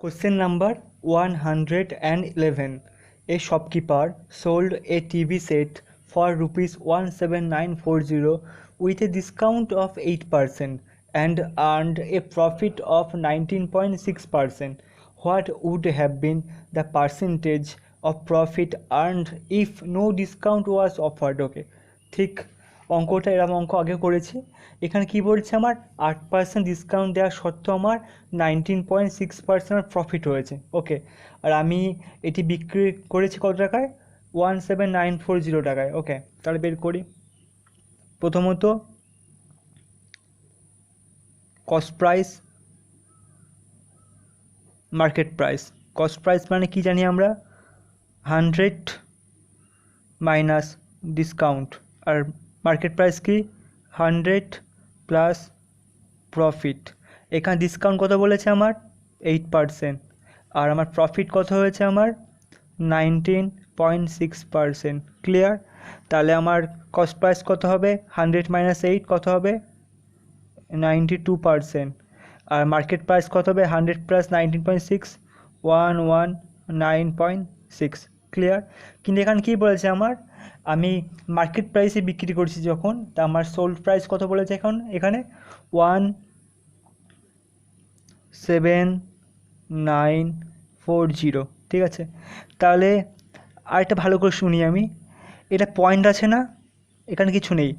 Question number 111. A shopkeeper sold a TV set for rupees 17940 with a discount of 8% and earned a profit of 19.6%. What would have been the percentage of profit earned if no discount was offered? Okay, ঠিক অঙ্কটা এরকম অঙ্ক আগে করেছি। এখানে কি বলছে, আমার 8% ডিসকাউন্ট দেওয়া সত্ত্বেও আমার 19.6% প্রফিট হয়েছে। ওকে, আর আমি এটি বিক্রি করেছি কত টাকায়? 17940 টাকায়। ওকে, তাহলে বের করি। প্রথমত cost price, market price. Cost price মানে কি জানি আমরা? 100 মাইনাস ডিসকাউন্ট। আর মার্কেট প্রাইস কি? 100 প্লাস প্রফিট। এখানে ডিসকাউন্ট কত বলেছে আমার? 8%। আর আমার প্রফিট কত হয়েছে আমার? 19.6%। ক্লিয়ার? তাহলে আমার কস্ট প্রাইস কত হবে? 100 মাইনাস 8 কত হবে? 92%। আর মার্কেট প্রাইস কত হবে? 100 প্লাস 19.6, 119.6। ক্লিয়ার? কিন্তু এখানে কী বলেছে আমার? আমি মার্কেট প্রাইসে বিক্রি করছি যখন, তা আমার সোল্ড প্রাইস কত বলেছে এখানে 17940। ঠিক আছে, তাহলে আরেকটা ভালো করে শুনি আমি। এটা পয়েন্ট আছে না? এখানে কিছু নেই,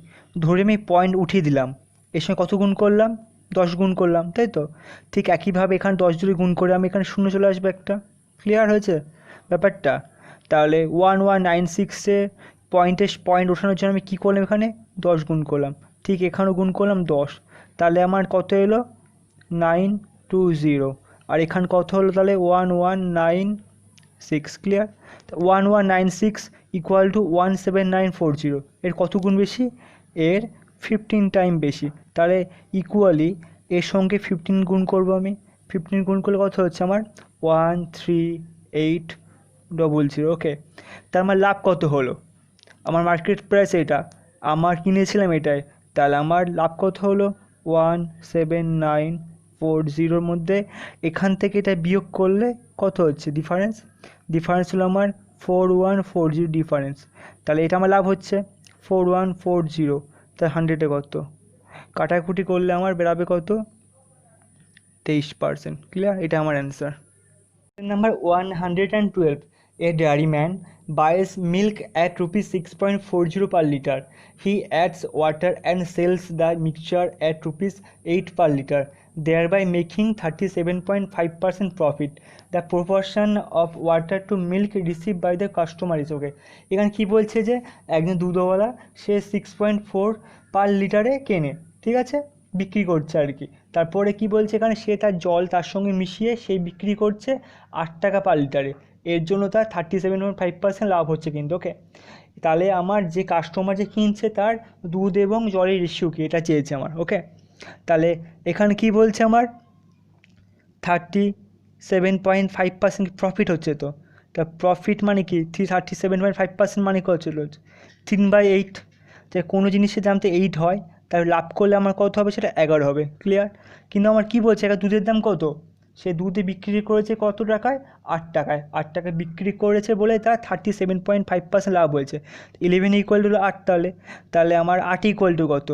ধরে আমি পয়েন্ট উঠিয়ে দিলাম। এর সঙ্গে কত গুণ করলাম? 10 গুণ করলাম, তাই তো? ঠিক একইভাবে এখানে 10 দিয়ে গুণ করে আমি এখানে শূন্য চলে আসবে একটা। ক্লিয়ার হয়েছে ব্যাপারটা? তাহলে 1196-এ পয়েন্ট ওঠানোর জন্য আমি কী করলাম? এখানে 10 গুণ করলাম। ঠিক এখানেও গুণ করলাম 10। তাহলে আমার কত এলো? 920। আর এখানে কত হলো তাহলে? 1196। ক্লিয়ার? 1196 equal to 17940। এর কত গুণ বেশি? এর 15 টাইম বেশি। তাহলে ইকুয়ালি এর সঙ্গে 15 গুণ করব আমি। 15 গুণ করলে কত হচ্ছে আমার? 13800। ওকে, তার আমার লাভ কত হলো? আমার মার্কেট প্রাইস এটা, আমার কিনেছিলাম এটাই, তাহলে আমার লাভ কত হলো? 17940 মধ্যে এখান থেকে এটা বিয়োগ করলে কত হচ্ছে ডিফারেন্স হলো আমার 4140 ডিফারেন্স। তাহলে এটা আমার লাভ হচ্ছে 4140। তার 100-এ কত? কাটাকুটি করলে আমার বেরাবে কত? 23%। ক্লিয়ার? এটা আমার answer. Number 112. A dairyman buys milk at rupees 6.40 per liter. He adds water and sells the mixture at rupees 8 per liter, thereby making 37.5% profit. The proportion of water to milk received by the customer is okay. এখানে কি বলছে যে একজন দুধওয়ালা, সে 6.4 পার লিটারে কেনে, ঠিক আছে, বিক্রি করছে আর কি। তারপরে কি বলছে এখানে? সে তার জল তার সঙ্গে মিশিয়ে সেই বিক্রি করছে 8 টাকা পার লিটারে। এর জন্য তার 37.5% লাভ হচ্ছে কিন্তু। ওকে, তাহলে আমার যে কাস্টমার যে কিনছে তার দুধ এবং জলের রেশিও কি, এটা চেয়েছে আমার। ওকে, তাহলে এখানে কি বলছে আমার? 37.5% প্রফিট হচ্ছে। তো তা প্রফিট মানে কি? 37.5% মানে কত ছিল? 3/8। যে কোনো জিনিসের দাম তো 8 হয়, তাহলে লাভ করলে আমার কত হবে? সেটা 11 হবে। ক্লিয়ার? কিন্তু আমার কি বলছে, একটা দুধের দাম কত? সে দুধে বিক্রি করেছে কত টাকায়? 8 টাকায়। 8 টাকায় বিক্রি করেছে বলে তার 37.5% লাভ হয়েছে। 11 ইকুয়াল টু 8, তাহলে আমার 8 ইকুয়াল টু কত?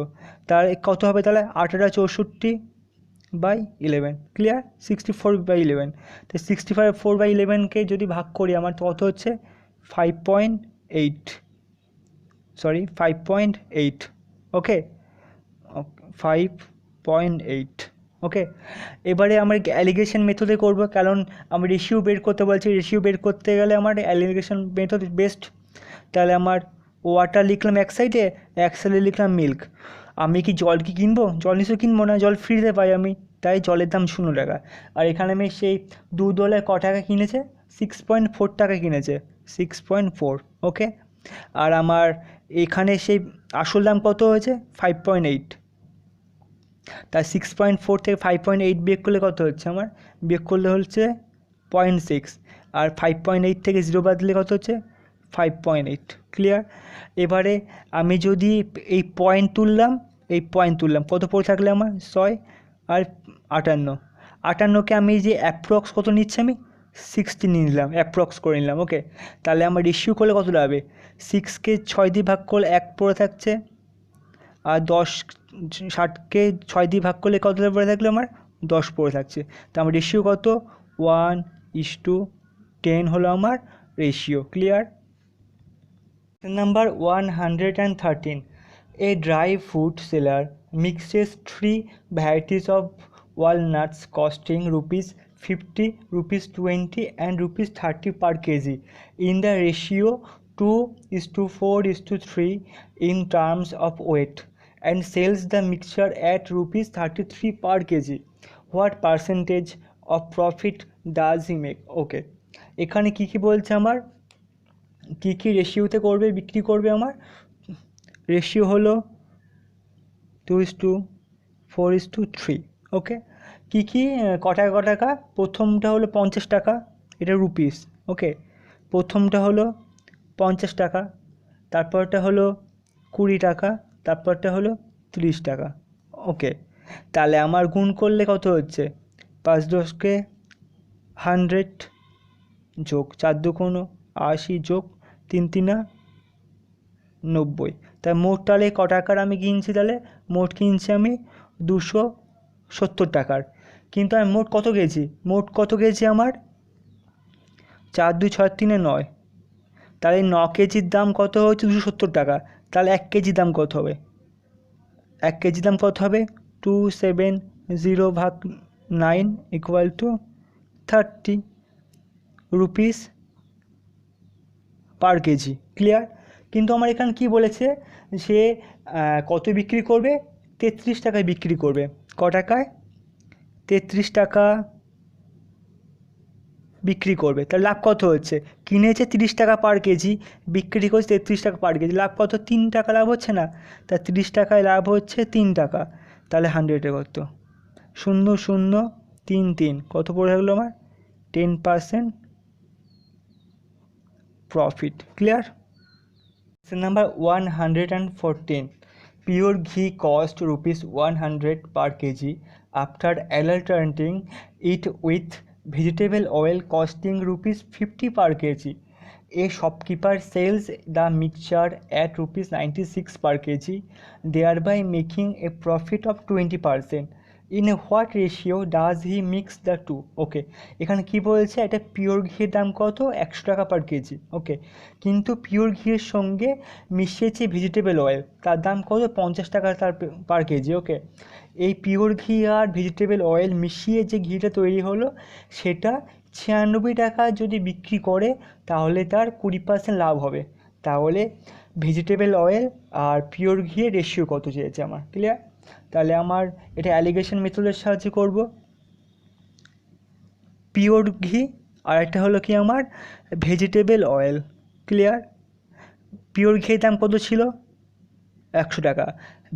তার কত হবে তাহলে? 8/64/11। ক্লিয়ার? 64/11। তো 64/11কে যদি ভাগ করি আমার তো কত হচ্ছে? 5.8, 5.8। ওকে, 5.8। ওকে, এবারে আমরা অ্যালিগেশন মেথডে করব, কারণ আমি রেশিও বের করতে বলছি। রেশিও বের করতে গেলে আমার অ্যালিগেশন মেথড বেস্ট। তাহলে আমার ওয়াটার লিখলাম এক সাইডে, এক সাইডে লিখলাম মিল্ক। আমি কি জল কি কিনবো? জল নিশ্চয়ই কিনবো না, জল ফ্রিতে পাই আমি, তাই জলের দাম 0 টাকা। আর এখানে আমি সেই দুধওয়ালায় ক টাকা কিনেছে? 6.4 টাকা কিনেছে, 6.4। ওকে, আর আমার এখানে সেই আসল দাম কত হয়েছে? 5.8। তাই 6.4 থেকে 5.8 বিয়োগ করলে কত হচ্ছে আমার? বিয়োগ করলে হচ্ছে 0.6। আর 5.8 থেকে 0 বাদ দিলে কত হচ্ছে? 5.8। ক্লিয়ার? এবারে আমি যদি এই পয়েন্ট তুললাম কত পড়ে থাকলে আমার? 6 আর 58। 58কে আমি যে অ্যাপ্রক্স কত নিচ্ছি, আমি 60 নিয়ে নিলাম, অ্যাপ্রক্স করে নিলাম। ওকে, তাহলে আমার রেশিও করলে কত দাঁড়াবে, 6কে 6 দিয়ে ভাগ করলে 1 পড়ে থাকছে, আর 60কে 6 দিয়ে ভাগ করলে কত পড়ে থাকলো, আমার 10 পড়ে থাকছে। তো আমার রেশিও কত, 1:10 হলো আমার ratio. Clear? Number 113, a dry fruit seller mixes 3 varieties of walnuts costing ₹50, ₹20 and ₹30 per kg in the ratio 2:4:3 in terms of weight and sells the mixture at ₹33 per kg. What percentage of profit does he make? Okay, এখানে কি বলছে আমার, কী রেশিওতে করবে, বিক্রি করবে? আমার ratio হলো 2:4:3। ওকে, কী ক টাকা, প্রথমটা হলো 50 টাকা, এটা রুপিস। ওকে, প্রথমটা হলো 50 টাকা, তারপরটা হলো 20 টাকা, তারপরটা হলো 30 টাকা। ওকে, তাহলে আমার গুণ করলে কত হচ্ছে, 5×10 100 যোগ 4×2 80 যোগ 3×3 90। তাই মোট তাহলে ক টাকার আমি কিনছি, তাহলে মোট কিনছি আমি 270 টাকার। কিন্তু আমি মোট কত গেছি, আমার 4×2=6=3 9, তাহলে 9 কেজির দাম কত হচ্ছে 270 টাকা। তাহলে 1 কেজির দাম কত হবে, 1 কেজির দাম কত হবে, 270/9 = 30 রুপিস পার কেজি। ক্লিয়ার? কিন্তু আমার এখানে কি বলেছে, সে কত বিক্রি করবে, 33 টাকায় বিক্রি করবে। ক টাকায়, 33 টাকা বিক্রি করবে। তার লাভ কত হচ্ছে, কিনেছে 30 টাকা পার কেজি, বিক্রি করছে 33 টাকা পার কেজি, লাভ কত, 3 টাকা লাভ হচ্ছে না? তা 30 টাকায় লাভ হচ্ছে 3 টাকা। তাহলে 100-এ কত, 0.0033 কত পড়ে থাকলো আমার, 10% profit. Clear? Number 114, pure ghee cost ₹100 per kg after alternating it with vegetable oil costing ₹50 per kg. A shopkeeper sells the mixture at ₹96 per kg, thereby making a profit of 20%. In what ratio does he mix the two? ওকে, এখানে কি বলছে, এটা pure ঘিয়ের দাম কত, 100 টাকা পার KG. ওকে, কিন্তু pure ঘিয়ের সঙ্গে মিশিয়েছে ভেজিটেবল অয়েল, তার দাম কত, 50 টাকা তার পার কেজি। ওকে, এই পিওর ঘি আর ভেজিটেবল অয়েল মিশিয়ে যে ঘিটা তৈরি হলো, সেটা 96 টাকা যদি বিক্রি করে, তাহলে তার 20% লাভ হবে। তাহলে ভেজিটেবল অয়েল আর পিওর ঘিয়ের রেশিও কত চেয়েছে আমার। ক্লিয়ার? তাহলে আমার এটা অ্যালিগেশন মেথডের সাহায্যে করব। পিওর ঘি আর একটা হলো কি আমার ভেজিটেবল অয়েল। ক্লিয়ার? পিওর ঘিয়ের দাম কত ছিল, 100 টাকা,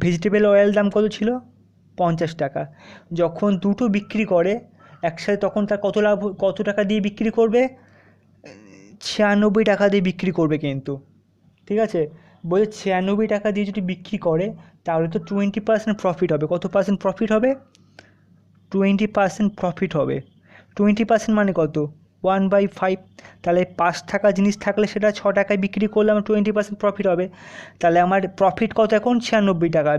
ভেজিটেবল অয়েল দাম কত ছিল, 50 টাকা। যখন দুটো বিক্রি করে একসাথে, তখন তার কত লাভ, কত টাকা দিয়ে বিক্রি করবে, 96 টাকা দিয়ে বিক্রি করবে। কিন্তু ঠিক আছে, বলছে 96 টাকা দিয়ে যদি বিক্রি করে, তাহলে তো 20% প্রফিট হবে। কত পার্সেন্ট প্রফিট হবে, 20% প্রফিট হবে। 20% মানে কত, 1/5। তাহলে 5 টাকা জিনিস থাকলে সেটা 6 টাকায় বিক্রি করলে আমার 20% প্রফিট হবে। তাহলে আমার প্রফিট কত এখন, 96 টাকা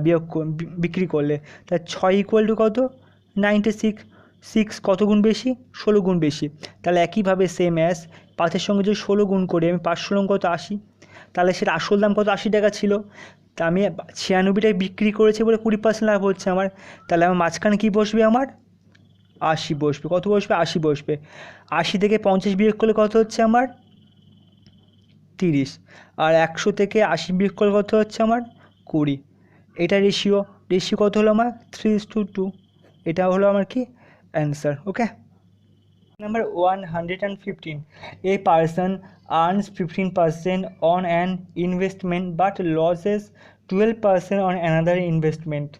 বিক্রি করলে। তাহলে 6 = কত, 96। 6 কত গুণ বেশি, 16 গুণ বেশি। তাহলে একইভাবে সেম অ্যাজ 5-এর সঙ্গে যদি 16 গুণ করি, আমি 5 16 কত, 80। তাহলে সেটা আসল দাম কত, 80 টাকা ছিল। তা আমি 96 টাকায় বিক্রি করেছি বলে 20% লাভ হচ্ছে আমার। তাহলে আমার মাঝখানে কী বসবে, আমার 80 বসবে। কত বসবে, 80 বসবে। 80 থেকে 50 বিয়োগ করলে কত হচ্ছে আমার, 30। আর 100 থেকে 80 বিয়োগ করলে কত হচ্ছে আমার, 20। এটা রেশিও কত হলো আমার, 3:2। এটা হলো আমার কি answer. Okay, number 115, a person earns 15% on an investment but loses 12% on another investment.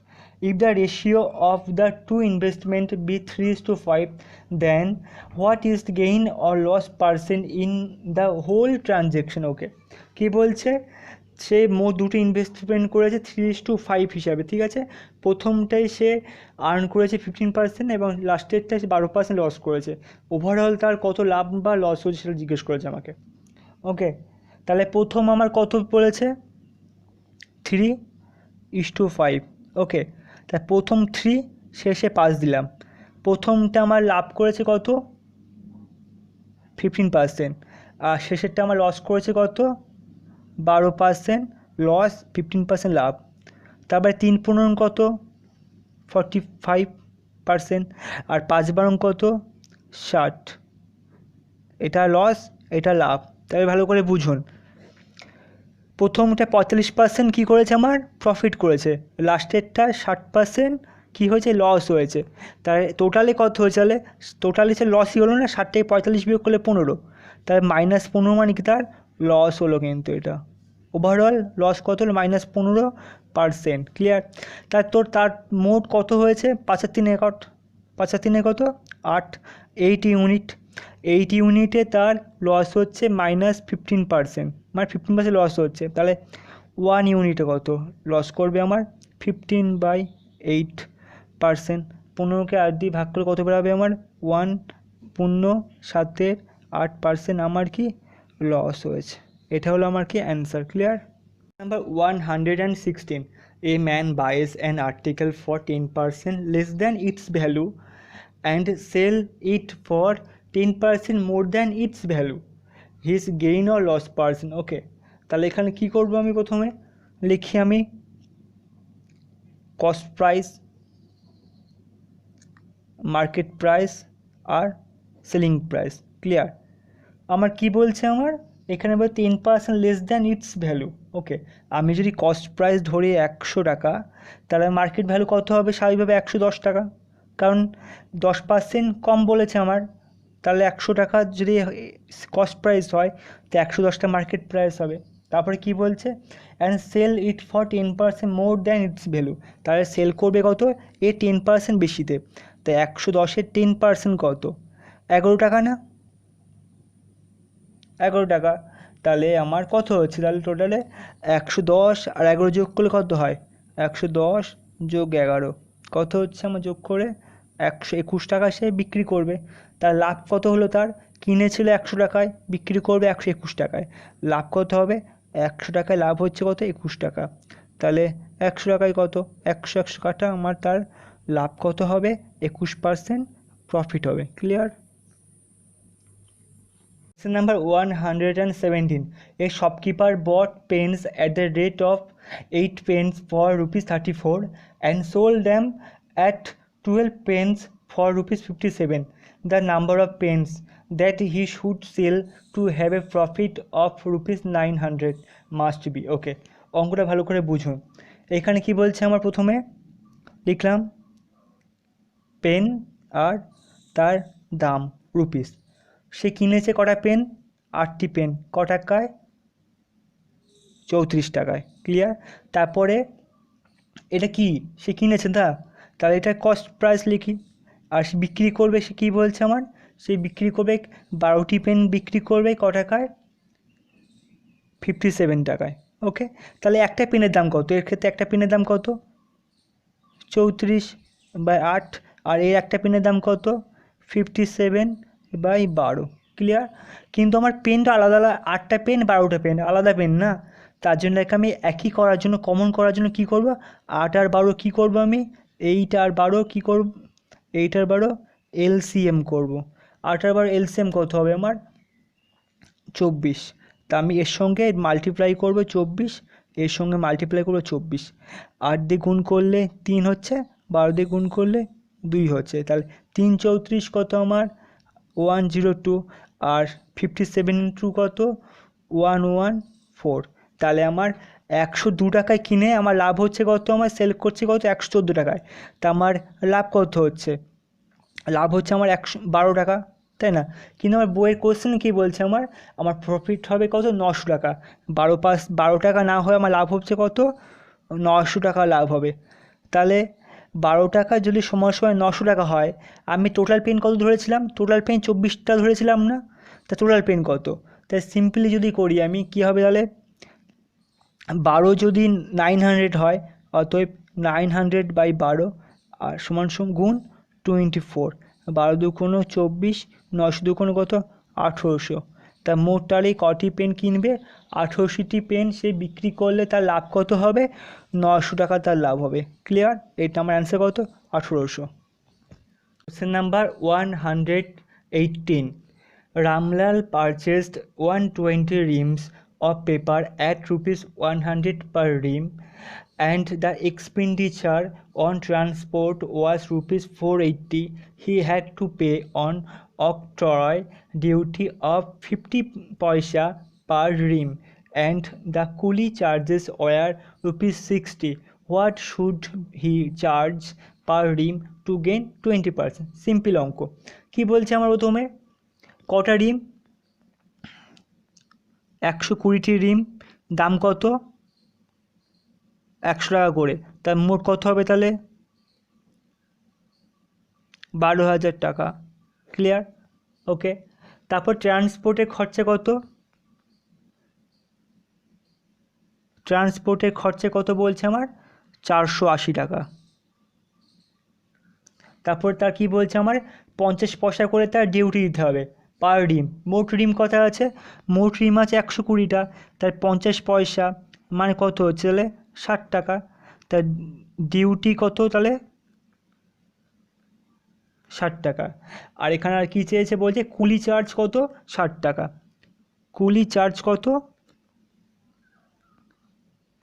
If the ratio of the two investment be 3:5, then what is the gain or loss percent in the whole transaction? Okay, কি বলছে, সে মোট দুটো investment করেছে 3:5 হিসাবে, ঠিক আছে। প্রথমটাই সে earn করেছে 15% এবং লাস্টেরটায় সে 12% লস করেছে। ওভারঅল তার কত লাভ বা লস হয়েছে সেটা জিজ্ঞেস করেছে আমাকে। ওকে, তাহলে প্রথম আমার কত বলেছে 3:5। ওকে, তা প্রথম 3 শেষে 5 দিলাম। প্রথমটা আমার লাভ করেছে কত 15%, আর শেষেরটা আমার লস করেছে কত 12% লস, 15% লাভ। তারপরে 3 কত 45%, আর 5 কত 60। এটা লস, এটা লাভ। তাহলে ভালো করে বুঝুন, প্রথমটা 45% কী করেছে আমার প্রফিট করেছে, লাস্টেরটা 60% কী হয়েছে লস হয়েছে। তার টোটালে কত হয়েছে, তাহলে টোটালি সে লসই হলো না, 60 থেকে 45 বিয়োগ করলে 15, তাহলে -15 মানে কি তার লস হলো। কিন্তু এটা ওভারঅল লস কত হলো -15%, ক্লিয়ার। তার মোট কত হয়েছে 5 আর 3 কত 5 আর 3 কত 8, 8 ইউনিট। 8 ইউনিটে তার লস হচ্ছে -15%, মানে 15% লস হচ্ছে। তাহলে 1 ইউনিটে কত লস করবে আমার 15/8%। 15কে 8 দিয়ে ভাগ করে কত বেরোবে আমার 1, 7/8% আমার কি লস হয়েছে। এটা হলো আমার কি answer, clear. Number 116, a man buys an article for 10% less than its value and sell it for 10% more than its value. His gain or loss percent. ওকে, তাহলে এখানে কি করব, আমি প্রথমে লিখি আমি কস্ট প্রাইস, মার্কেট প্রাইস আর সেলিং প্রাইস, ক্লিয়ার। আমার কি বলছে, আমার এখানে বলে 10% লেস দ্যান ইটস ভ্যালু। ওকে, আমি যদি কস্ট প্রাইস ধরি 100 টাকা, তাহলে মার্কেট ভ্যালু কত হবে, স্বাভাবিকভাবে 110 টাকা, কারণ 10% কম বলেছে আমার। তাহলে 100 টাকা যদি কস্ট প্রাইস হয়, তো 110টা মার্কেট প্রাইস হবে। তারপরে কি বলছে, and sell it for 10% more than its value. তাহলে সেল করবে কত 10% বেশিতে। তো 110-এর 10% কত 11 টাকা না, 11 টাকা। তাহলে আমার কত হচ্ছে, তাহলে টোটালে 110 আর 11 যোগ করলে কত হয়, 110 যোগ 11 কত হচ্ছে আমার যোগ করে 121 টাকা সে বিক্রি করবে। তার লাভ কত হলো, তার কিনেছিল 100 টাকায়, বিক্রি করবে 121 টাকায়, লাভ কত হবে 100 টাকায় লাভ হচ্ছে কত 21 টাকা। তাহলে 100 টাকায় কত 100 কাটা আমার তার লাভ কত হবে 21% প্রফিট হবে, clear. Question number 117. A shopkeeper bought pens at the rate of 8 pence for ₹34 and sold them at 12 pence for ₹57. The number of pens that he should sell to have a profit of ₹900 must be. Okay, অঙ্কটা ভালো করে বুঝুন। এখানে কি বলছে, আমার প্রথমে লিখলাম পেন আর তার দাম রুপিস। সে কিনেছে কটা পেন, 8টি পেন, ক টাকায় 34 টাকায়, ক্লিয়ার। তারপরে এটা কি সে কিনেছে, তাহলে এটা কস্ট প্রাইস লিখি। আর সে বিক্রি করবে, সে কী বলছে আমার, সে বিক্রি করবে 12টি পেন বিক্রি করবে ক টাকায় 57 টাকায়। ওকে, তাহলে একটা পেনের দাম কত, এর ক্ষেত্রে একটা পেনের দাম কত 34/8, আর এর একটা পেনের দাম কত 57/12, ক্লিয়ার। কিন্তু আমার পেনটা আলাদা আলাদা, 8টা পেন 12টা পেন আলাদা পেন না, তার জন্য আমি একই করার জন্য, কমন করার জন্য কী করব, 8 আর 12 কী করব, আমি 8 আর 12 কী করব, 8 আর 12 এলসিএম করব। 8 আর 12 এলসিএম কত হবে আমার 24। তা আমি এর সঙ্গে মাল্টিপ্লাই করব 24, এর সঙ্গে মাল্টিপ্লাই করব 24, 8 দিয়ে গুণ করলে 3 হচ্ছে, 12 দিয়ে গুণ করলে 2 হচ্ছে। তাহলে 3 34 কত আমার 102, আর 57 কত 114। তাহলে আমার 102 টাকায় কিনে আমার লাভ হচ্ছে কত, আমার সেল করছে কত 114 টাকায়। তা আমার লাভ কত হচ্ছে, লাভ হচ্ছে আমার 112 টাকা, তাই না। কিন্তু আমার বইয়ের কোশ্চেন কী বলছে, আমার প্রফিট হবে কত 900 টাকা। 12 টাকা না হয়ে আমার লাভ হচ্ছে কত 900 টাকা লাভ হবে। তাহলে 12 টাকা যদি সময় 900 টাকা হয়, আমি টোটাল পেন কত ধরেছিলাম, টোটাল পেন 24টা ধরেছিলাম না, তা টোটাল পেন কত। তাই সিম্পলি যদি করি আমি কী হবে, তাহলে 12 যদি 900 হয়, অতএব 900/12 আর সমান সমান গুণ 24, 12 দুগুণ 24, 9 দুগুণ কত 1800। তা মোট তাহলে কটি পেন কিনবে? 18টি পেন সে বিক্রি করলে তার লাভ কত হবে? 900 টাকা তার লাভ হবে। ক্লিয়ার? এটা আমার অ্যান্সার কত? 1800। Question number 118. Ramlal purchased 120 reams of paper at rupees 100 per ream, and the expenditure on transport was rupees 480. He had to pay on octroi duty of 50 paisa per ream, and the coolie charges were rupees 60. What should he charge per ream to gain 20%? Simple অঙ্ক। কি বলছে আমার প্রথমে? কটা রিম? 120টি রিম, দাম কত? 100 টাকা করে। তার মোট কত হবে তাহলে? 12,000 টাকা। ক্লিয়ার? ওকে। তারপর ট্রান্সপোর্টের খরচা কত? ট্রান্সপোর্টের খরচা কত বলছে আমার? 480 টাকা। তারপর তার কি বলছে আমার? 50 পয়সা করে তার ডিউটি দিতে হবে পার রিম। মোট রিম কত আছে? মোট রিম আছে 120টা, তার 50 পয়সা মানে কত হচ্ছে তাহলে? 60 টাকা। তার ডিউটি কত তাহলে? 60 টাকা। আর এখানে আর কি চেয়েছে বলছে? কুলি চার্জ কত? 60 টাকা। কুলি চার্জ কত?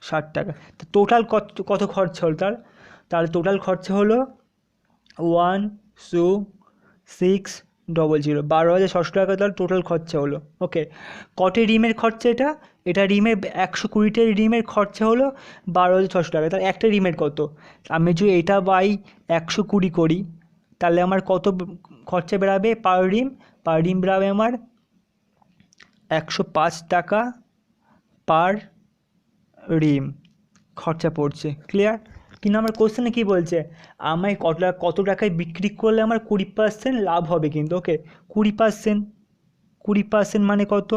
60 টাকা। তো টোটাল কত খরচা হলো তার? তাহলে টোটাল খরচা হলো 12600, 12,600 টাকা তার টোটাল খরচা হলো। ওকে। কটি রিমের খরচা এটা? এটা রিমের 120টা রিমের খরচা হলো 12,600 টাকা। তার একটা রিমের কত? আমি যদি এটা বাই 120 করি তাহলে আমার কত খরচা বেরাবে পার রিম? পার রিম বেরাবে আমার 105 টাকা পার রিম খরচা পড়ছে। ক্লিয়ার? কিন্তু আমার কোশ্চেনে কী বলছে? আমায় কত টাকায় বিক্রি করলে আমার 20% লাভ হবে কিন্তু। ওকে, 20%, 20% মানে কত?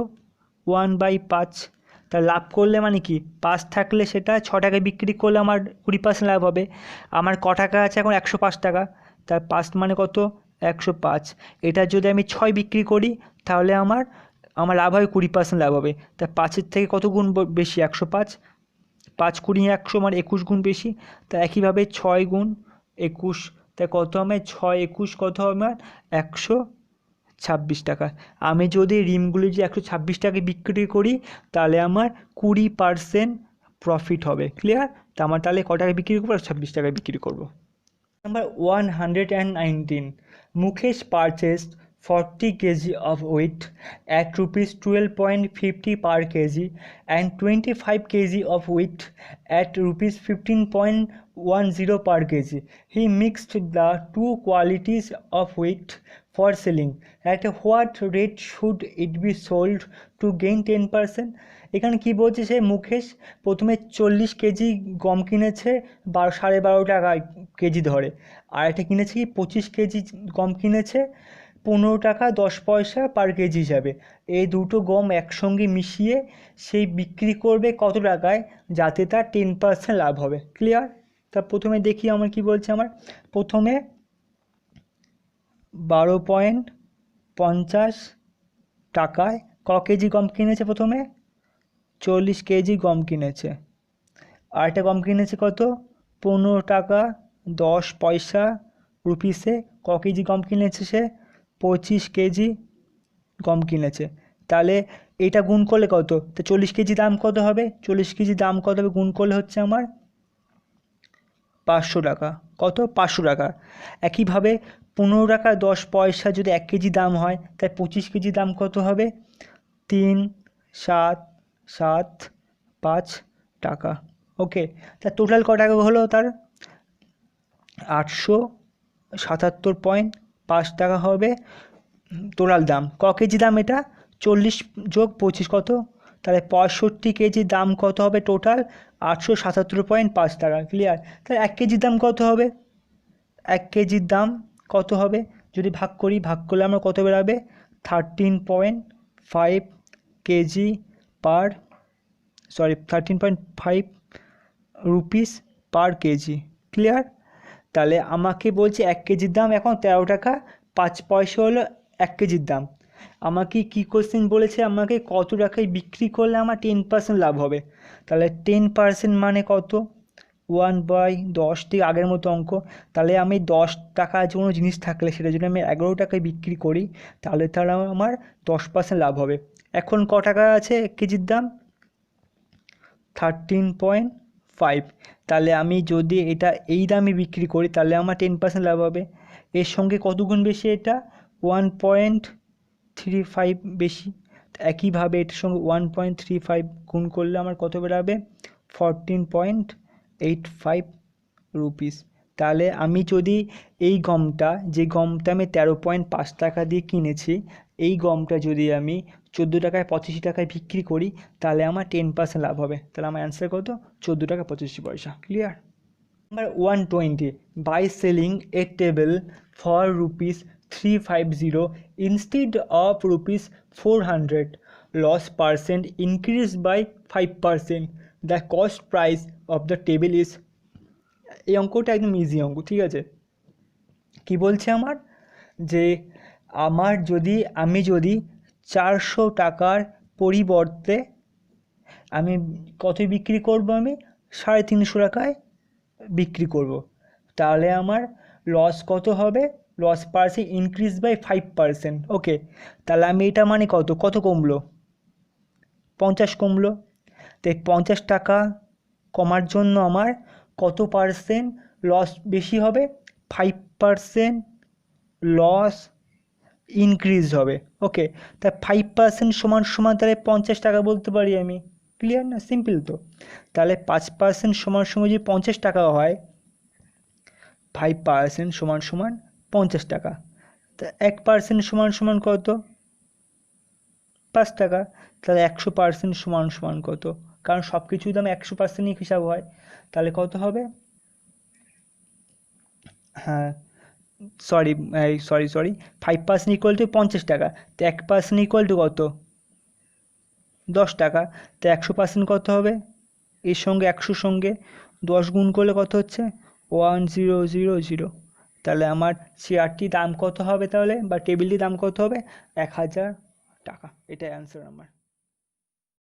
1/5। তা লাভ করলে মানে কি? 5 থাকলে সেটা 6 টাকায় বিক্রি করলে আমার 20% লাভ হবে। আমার ক টাকা আছে এখন? 105 টাকা। তার 5 মানে কত? 105। এটা যদি আমি 6 বিক্রি করি তাহলে আমার লাভ হবে 20% লাভ হবে। তা 5-এর থেকে কত গুণ বেশি? 105। 5 × 100 মানে 21 গুণ বেশি। তা একইভাবে 6 × 21, তাই কত হবে? 6 21 কত হবে আমার? 126 টাকা। আমি যদি রিমগুলি যে 126 টাকায় বিক্রি করি তাহলে আমার 20% প্রফিট হবে। ক্লিয়ার? তা আমার তাহলে ক টাকায় বিক্রি করবো? 126 টাকায় বিক্রি করবো। Number 119. Mukesh purchased 40 kg of wheat at rupees 12.50 per kg and 25 kg of wheat at rupees 15.10 per kg. He mixed the two qualities of wheat for selling. At what rate should it be sold to gain 10%? এখানে কি বলছে? সে মুকেশ প্রথমে 40 KG গম কিনেছে 12.5 টাকায় KG ধরে, আর একটা কিনেছে কি 25 কেজি গম কিনেছে 15 টাকা 10 পয়সা পার কেজি হিসাবে। এই দুটো গম একসঙ্গে মিশিয়ে সেই বিক্রি করবে কত টাকায় যাতে তার 10% লাভ হবে। ক্লিয়ার? তা প্রথমে দেখি আমার কি বলছে। আমার প্রথমে 12.50 টাকায় ক কেজি গম কিনেছে? প্রথমে 40 কেজি গম কিনেছে। আর একটা গম কিনেছে কত? 15 টাকা 10 পয়সা রুপিসে ক কেজি গম কিনেছে সে? 25 কেজি গম কিনেছে। তাহলে এটা গুণ করলে কত? তো 40 কেজি দাম কত হবে? 40 কেজি দাম কত হবে গুণ করলে হচ্ছে আমার 500 টাকা। কত? 500 টাকা। একইভাবে 15 টাকা 10 পয়সা যদি 1 কেজি দাম হয় তাই 25 কেজি দাম কত হবে? 3,775 টাকা। ওকে। তা টোটাল ক টাকা হলো তার? 877.5 টাকা হবে টোটাল দাম। ক কেজি দাম এটা? 40 যোগ 25 কত? তাহলে 65 কেজি দাম কত হবে টোটাল? 877.5 টাকা। ক্লিয়ার? তাহলে 1 কেজির দাম কত হবে? 1 কেজির দাম কত হবে? যদি ভাগ করি, ভাগ করলে আমার কত বেরাবে? 13.5 কেজি পার 13.5 রুপিস পার কেজি। ক্লিয়ার? তাহলে আমাকে বলছে 1 কেজির দাম এখন 13 টাকা 5 পয়সা হলো 1 কেজির দাম। আমাকে কি কোশ্চেন বলেছে, আমাকে কত টাকায় বিক্রি করলে আমার 10% লাভ হবে। তাহলে 10% মানে কত? 1/10, ঠিক আগের মতো অঙ্ক। তাহলে আমি 10 টাকা কোনো জিনিস থাকলে সেটা যদি আমি 11 টাকায় বিক্রি করি তাহলে আমার 10% লাভ হবে। এখন ক টাকা আছে 1 কেজির দাম? 13.5। তাহলে আমি যদি এটা এই দামে বিক্রি করি তাহলে আমার 10% লাভ হবে। এর সঙ্গে কত গুণ বেশি? এটা 1.35 বেশি। একইভাবে এটার সঙ্গে 1.35 গুণ করলে আমার কত বেরাবে? 14.85 রুপিস। তাহলে আমি যদি এই গমটা, যে গমটা আমি 13.5 টাকা দিয়ে কিনেছি, এই গমটা যদি আমি 14 টাকায় 85 টাকায় বিক্রি করি তাহলে আমার 10% লাভ হবে। তাহলে আমার অ্যান্সার কত? 14 টাকা 85 পয়সা। Clear? Number 120, by selling a table for rupees 350 instead of rupees 400, loss percent increased by 5%. The cost price of the table is। এই অঙ্কটা একদম ইজি অঙ্ক, ঠিক আছে? কি বলছে আমার? যে আমি যদি 400 টাকার পরিবর্তে আমি কত বিক্রি করব? আমি 350 টাকায় বিক্রি করব। তাহলে আমার লস কত হবে? Loss percent increase by 5%। Okay, তাহলে আমি এটা মানে কত কমলো? 50 কমলো। তো 50 টাকা কমার জন্য আমার কত পার্সেন্ট লস বেশি হবে? 5% লস ইনক্রিজ হবে। ওকে, তা 5% সমান সমান তাহলে 50 টাকা বলতে পারি আমি। ক্লিয়ার না? সিম্পল তো। তাহলে 5% সমান সমান যদি 50 টাকা হয়, 5% সমান সমান 50 টাকা। তা 1% সমান সমান কত? 5 টাকা। তাহলে 100% সমান সমান কত? কারণ সব কিছুর দাম 100%ই হিসাব হয়। তাহলে কত হবে? হ্যাঁ, সরি 5% ইকুয়াল টু 50 টাকা। তো 1% ইকুয়াল টু কত? 10 টাকা। তো 100% কত হবে? এর সঙ্গে 100 সঙ্গে 10 গুণ করলে কত হচ্ছে? 1000। তাহলে আমার শেয়ারটির দাম কত হবে তাহলে, বা টেবিলটির দাম কত হবে? 1000 টাকা। এটাই অ্যান্সার আমার।